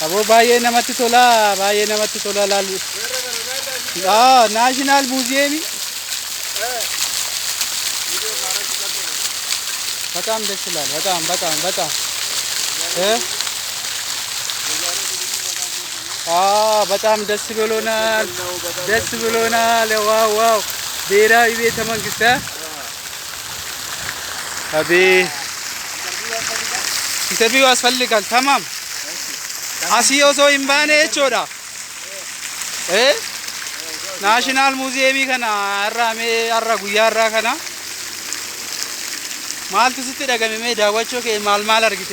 Abo baay'ee namatti tola laalu. National Museum በጣም ደስ ይላል። በጣም በጣም ደስ ብሎናል። ዋው ብሔራዊ ቤተ መንግስት አቤት ኢንተርቪው ያስፈልጋል። ተማም አሲዮሶ ኢምባኔ ቾዳ ናሽናል ሙዚየም ከና አራሜ አራጉያራ ከና ማልቱ ስትደገመ ዳዋቾ ከማል አርግቴ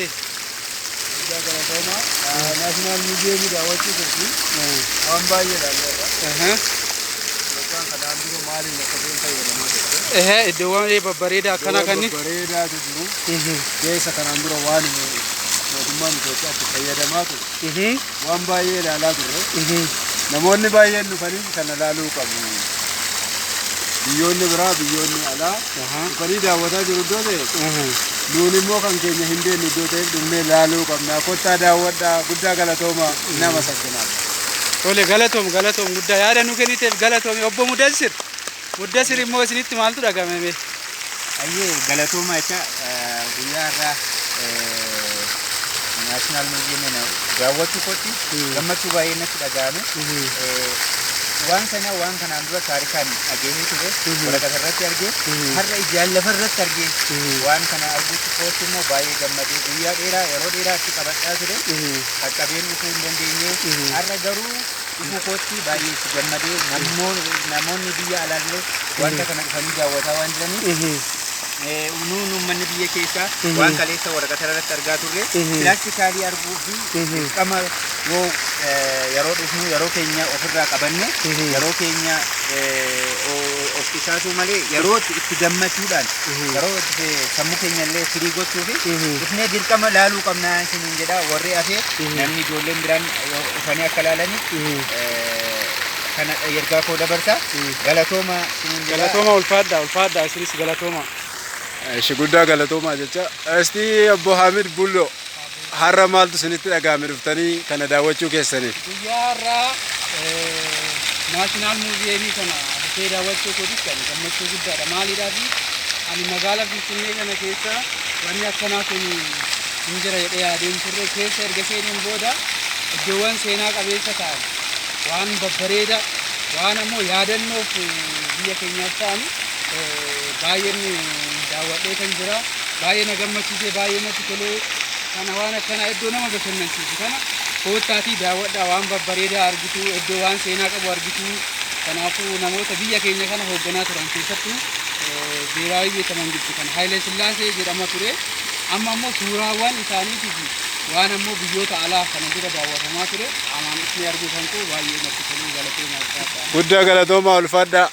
ናሽናል ሙዚየም ዳዋቾ ከሲ አምባዬ ዳለራ በጣም ከዳንዱ ማሊ ነከደን ታየለ እደዋን በበሬዳ ከና ከኒ በበሬዳ ትሩ ከሰ ከናንዱሮ ዋን ሞቱማን ኢትዮጵያ ተቀየደማቱ ዋምባዬ ዳላ ድሮ namoonni baay'een dhufanii kana laaluu qabu. Biyyoonni biraa biyyoonni alaa dhufanii daawwataa jiru iddoo ta'e nuun immoo kan keenya hin beeknu iddoo ta'eef dhufnee laaluu qabna. Kottaa daawwadhaa guddaa galatooma nama sassanaaf. Tole galatoom guddaa yaada nu kenniteef galatoomi obbo Mudassir immoo isinitti maaltu dhagamame? Ayyee galatooma jecha guyyaa irraa national museum daawwachuu kooti gammachuu baay'ee natti dhaga'ame waan kana dura taarikaan dhageessee ture waraqata irratti argee har'a ijaan lafa irratti argee waan kana arguutti kooti immoo baay'ee gammadee guyyaa dheeraa yeroo dheeraa itti qabadhaa ture qaqqabeen dhufuu hin dandeenye har'a garuu dhufuu kooti baay'ee itti gammadee namoonni biyya alaallee wanta kana dhufanii daawwataa waan jiraniif Unu manni biyya keessa waan kaleessa waraqata irratti argaa turre pilaastikaalii arguu fi qama yeroo dhufnu yeroo keenya ofirraa qabanne yeroo keenya of isaatu malee yeroo itti gammachuudhaan yeroo sammuu keenya illee firii gochuu fi dhufnee dirqama laaluu qabna isiniin jedha warri hafee namni ijoolleen biraan dhufanii akka laalaniif kana ergaa koo dabarsa galatooma ulfaadha isinis galatooma. Shiguddaa galatooma jecha asti Abbo Hamid Bullo har'a maaltu isinitti dhaga'ame dhuftanii kana daawwachuu keessaniif? Guyyaa har'aa naashinaal muuziyeemii kana dhufee daawwachuu kootis kan gammachuu guddaadha. Maaliidhaaf ani magaalaa Finfinnee kana keessa wanni akkanaa kun hin jira jedhee yaadeen turre keessa erga seeniin booda iddoowwan seenaa qabeessa ta'an waan babbareeda waan ammoo yaadannoof biyya keenyaaf ta'an baay'een daawwadhee kan jira. Baay'ee na gammachiisee baay'ee natti tolee kana waan akkana iddoo nama bashannansiisu kana koottaatii daawwadhaa waan babbareedaa argitu iddoo waan seenaa qabu argitu. Kanaafuu namoota biyya keenya kana hoogganaa turan keessattuu ብሔራዊ ቤተ መንግስት kan ኃይለ ሥላሴ jedhama ture amma ammoo suuraawwan isaaniitiif waan ammoo biyyoota alaa kana dura daawwatamaa ture amaan itti argitan koo baay'ee natti toluu galatooma guddaa galatooma ulfaadhaa.